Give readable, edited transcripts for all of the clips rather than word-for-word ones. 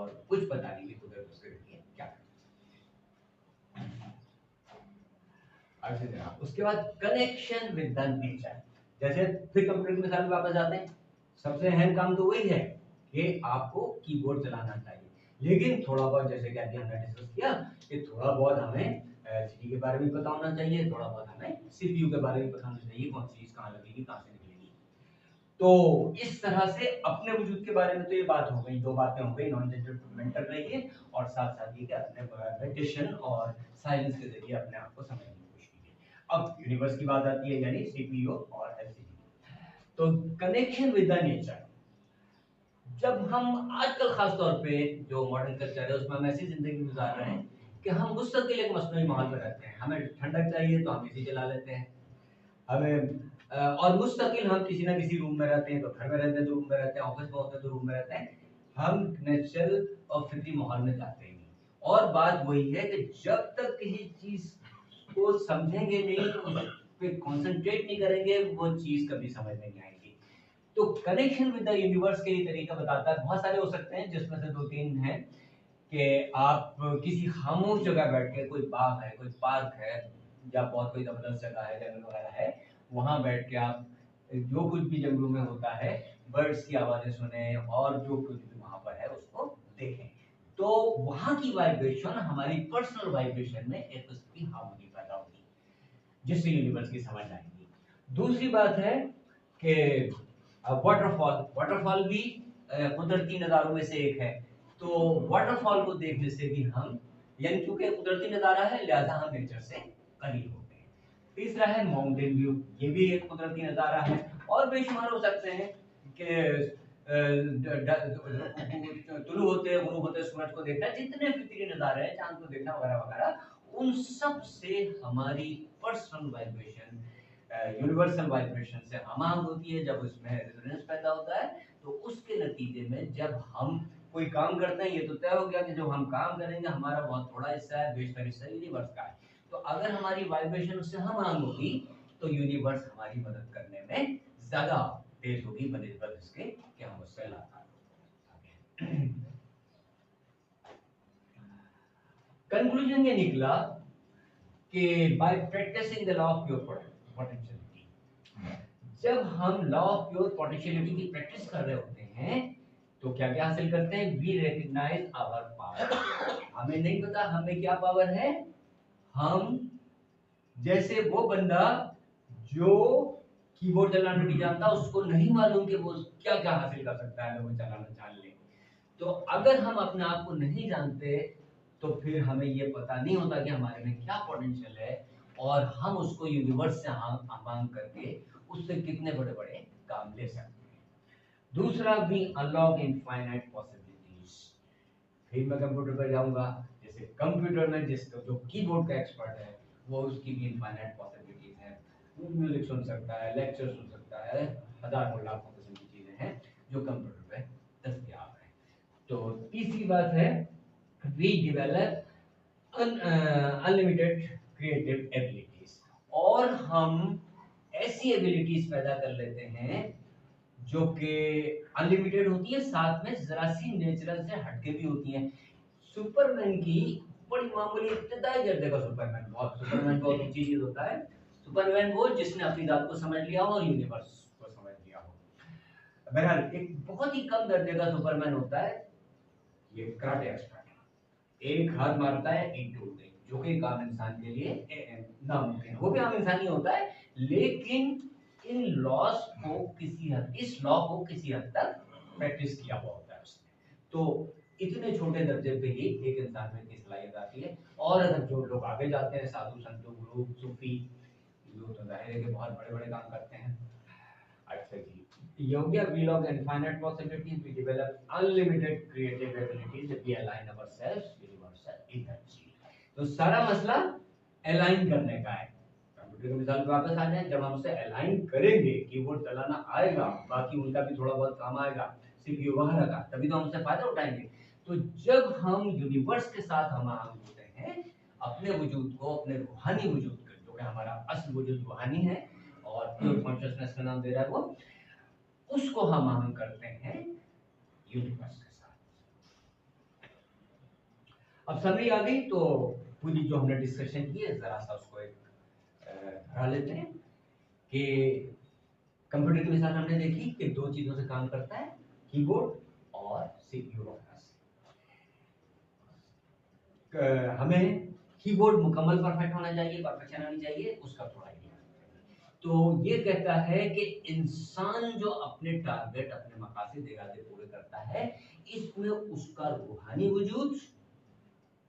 और कुछ पता नहीं कि खुदा उसके लिए क्या करता है। उसके बाद कनेक्शन विद द नेचर, जैसे फिर कंप्यूटर की मिसाल में वापस आते हैं। सबसे अहम काम तो वही है कि आपको कीबोर्ड चलाना चाहिए, लेकिन थोड़ा बहुत जैसे कि अभी हमने डिस्कस किया कि थोड़ा बहुत हमें एलसीडी के बारे में पता होना चाहिए, थोड़ा बहुत हमें सीपीयू के बारे में पता होना चाहिए, कौन सी चीज कहाँ लगेगी, कहाँ से निकलेगी। तो इस तरह से अपने वजूद के बारे में तो ये बात हो गई, दो बातें हो गई, नॉन जजमेंटल रहिए और साथ साथ ये कि अपने मेडिटेशन और साइलेंस के जरिए अपने आप को समझने की कोशिश कीजिए। अब यूनिवर्स की बात आती है, यानी सीपीयू और एलसीडी। तो कनेक्शन विद द नेचर, जब हम आजकल खास तौर पे जो मॉडर्न कल्चर है उसमें हम ऐसी जिंदगी गुजार रहे हैं कि हम मुस्तकिल एक मसनूई माहौल में रहते हैं। हमें ठंडक चाहिए तो हम एसी चला लेते हैं, हमें और मुस्तकिल हम किसी ना किसी रूम में रहते हैं, तो घर में रहते हैं तो रूम में रहते हैं, ऑफिस में होते हैं तो रूम में रहते हैं, हम नेचुरल और फितरी माहौल में जाते ही नहीं। और बात वही है कि जब तक किसी चीज को समझेंगे नहीं, उस पे कंसंट्रेट नहीं करेंगे, वो चीज कभी समझ नहीं आएगी। तो कनेक्शन विद द यूनिवर्स के लिए तरीका बताता है, बहुत सारे हो सकते हैं, जिसमें से दो तीन हैं कि आप किसी खामोश जगह बैठ के, कोई बाग है, कोई पार्क है, या बहुत कोई जबरदस्त जगह है, जंगल वगैरह है, वहां बैठ के आप जो कुछ भी जंगलों में होता है, बर्ड्स की आवाजें सुने और जो कुछ भी वहां पर है उसको देखें। तो वहां की वाइब्रेशन हमारी पर्सनल वाइब्रेशन में एक उसकी हार्मनी पैदा होगी, जिससे यूनिवर्स की समझ आएगी। दूसरी बात है कि वाटरफॉल, वाटरफॉल भी कुदरती नज़ारों में से एक है। तो वाटरफॉल को देखने से भी हम, यानी क्योंकि कुदरती नज़ारा है लिहाजा हम नेचर से करीब होते हैं। तीसरा है माउंटेन व्यू, ये भी एक कुदरती नज़ारा है। और बेशुमार हो सकते हैं कि तुलू होते गुरूब होते सूरज को देखना, जितने फितरी नज़ारे हैं, चांद को देखना वगैरह वगैरह, उन सब से हमारी पर्सनल वाइब्रेशन यूनिवर्सल वाइब्रेशन से हमांग होती है। जब उसमें रेजोनेंस पैदा होता है तो उसके नतीजे में जब हम कोई काम करते हैं, ये तो तय हो गया कि जो हम काम करेंगे हमारा बहुत थोड़ा हिस्सा है, बेशतर हिस्सा यूनिवर्स का है। तो अगर हमारी वाइब्रेशन उससे हमांग होगी तो यूनिवर्स हमारी मदद करने में ज्यादा तेज होगी बनिस्बत इसके कि हम उससे लातार होंगे। कंक्लूजन ये निकला कि by practising the law of pure potentiality, जब हम लॉ ऑफ प्योर पोटेंशियलिटी की प्रैक्टिस कर रहे होते हैं तो क्या क्या हासिल करते हैं, वी रिकॉग्नाइज आवर पावर। हमें नहीं पता हमें क्या पावर है, हम जैसे वो बंदा जो कीबोर्ड चलाना नहीं जानता, उसको नहीं मालूम कि वो क्या क्या हासिल कर सकता है अगर वो चलाना जान ले। तो अगर हम अपने आप को नहीं जानते तो फिर हमें ये पता नहीं होता कि हमारे में क्या पोटेंशियल है और हम उसको यूनिवर्स से मांग करके उससे कितने बड़े बड़े काम ले सकते हैं। दूसरा, भी अनलॉक इनफाइनाइट पॉसिबिलिटीज। फिर मैं कंप्यूटर पर जाऊंगा, जैसे कंप्यूटर में जिसका जो कीबोर्ड का एक्सपर्ट है वो उसकी भी इनफाइनाइट पॉसिबिलिटीज है, वो म्यूजिक सुन सकता है, लेक्चर सुन सकता है, हजारों लाखों किस्म की चीजें हैं जो कंप्यूटर पे दस्तयाब है। तो तीसरी बात है, we develop unlimited creative abilities, और हम ऐसी एबिलिटीज पैदा कर लेते हैं जो कि अनलिमिटेड होती है, साथ में जरा सी नेचुरल से हटके भी होती हैं। सुपरमैन की बड़ी मामूली इब्तदाई दर्जे का सुपरमैन, बहुत सुपरमैन बहुत ऊंची चीज होता है। सुपरमैन वो जिसने अपनी जात को समझ लिया हो और यूनिवर्स को समझ लिया हो। बहरहाल एक बहुत ही कम दर्जे का सुपरमैन होता है, ये कराटे एक्सपर्ट, एक हाथ मारता है एक टूट गई, जो कि एक आम इंसान के लिए नामुमकिन है। वो भी आम इंसान ही होता है, लेकिन इन लॉस को किसी हद, इस लॉ को किसी हद तक प्रैक्टिस किया हुआ होता है उसने। तो इतने छोटे दर्जे पे ही एक इंसान में की सलाहियत आती है। और अगर जो लोग आगे जाते हैं, साधु संतों गुरु सूफी, लोग तो जाहिर है कि बहुत बड़े बड़े काम करते हैं। अच्छा जी, ये हो गया wheel of infinite possibilities, we develop unlimited creative abilities, we align ourselves universal energy। तो सारा मसला अलाइन करने का है। कंप्यूटर के मिसाल पे वापस आ जाए, जब हम उसे अलाइन करेंगे, कीबोर्ड चलाना आएगा, बाकी उनका भी थोड़ा बहुत काम आएगा, सीपीयू वगैरह का, तभी तो हम उससे फायदा उठाएंगे। तो जब हम यूनिवर्स के साथ हम होते हैं, अपने वजूद को, अपने रूहानी वजूद को, जो कि हमारा असल वजूद रूहानी है और प्योर कॉन्शियसनेस का नाम दे रहा है वो, उसको हम करते हैं यूनिवर्स के साथ। अब समरी आ गई तो पूरी जो हमने डिस्कशन की है जरा सा उसको एक भरा लेते हैं कि कंप्यूटर की मिसाल हमने देखी कि दो चीजों से काम करता है, कीबोर्ड और सीपीयू। हमें कीबोर्ड मुकम्मल परफेक्ट होना चाहिए, परफेक्शन आनी चाहिए, उसका थोड़ा आइडिया। तो ये कहता है कि इंसान जो अपने टारगेट, अपने मकासद इरादे पूरे करता है, इसमें उसका रूहानी वजूद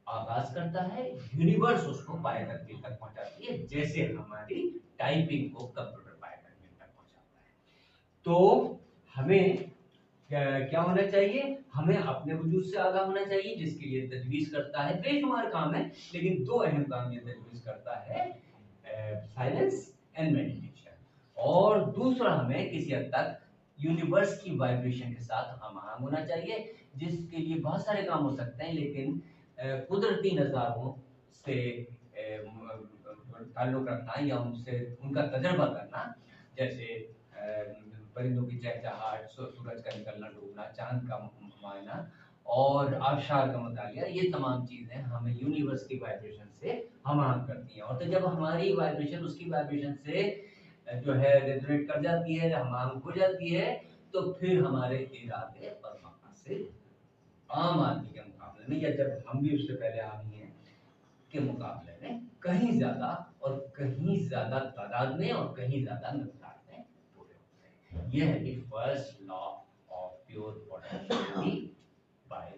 आगाज करता है, यूनिवर्स उसको पाए तकमील तक पहुंचाती है, जैसे हमारी टाइपिंग को कंप्यूटर पाए तकमील तक पहुंचाता है। तो हमें क्या होना चाहिए? हमें अपने वजूद से आगाह होना चाहिए, जिसके लिए तजवीज़ करता है बेशुमार काम है, लेकिन दो अहम काम ये तजवीज़ करता है, साइलेंस एंड मेडिटेशन। और दूसरा, हमें किसी हद तक यूनिवर्स की वाइब्रेशन के साथ हमआहंग होना चाहिए, जिसके लिए बहुत सारे काम हो सकते हैं, लेकिन कुदरती नज़ारों से ताल्लुक़ रखना या उनसे उनका तजर्बा करना, जैसे परिंदों की चहचहाट, सूरज का निकलना डूबना, चांद का मुआयना और आबशार का मुतालिया, ये तमाम चीज़ें हमें यूनिवर्स की वाइब्रेशन से हमआहंग करती हैं। और तो जब हमारी वाइब्रेशन उसकी वाइब्रेशन से जो है रेजोनेट कर जाती है, हमआहंग हो जाती है, तो फिर हमारे इरादे और मकासद आम आदमी के मुकाबले में, या जब हम भी उससे पहले आदमी हैं के मुकाबले में कहीं ज़्यादा और कहीं ज़्यादा तादाद में और कहीं ज़्यादा मिक़दार में पूरे होते हैं। यह है कि first law of pure potentiality bye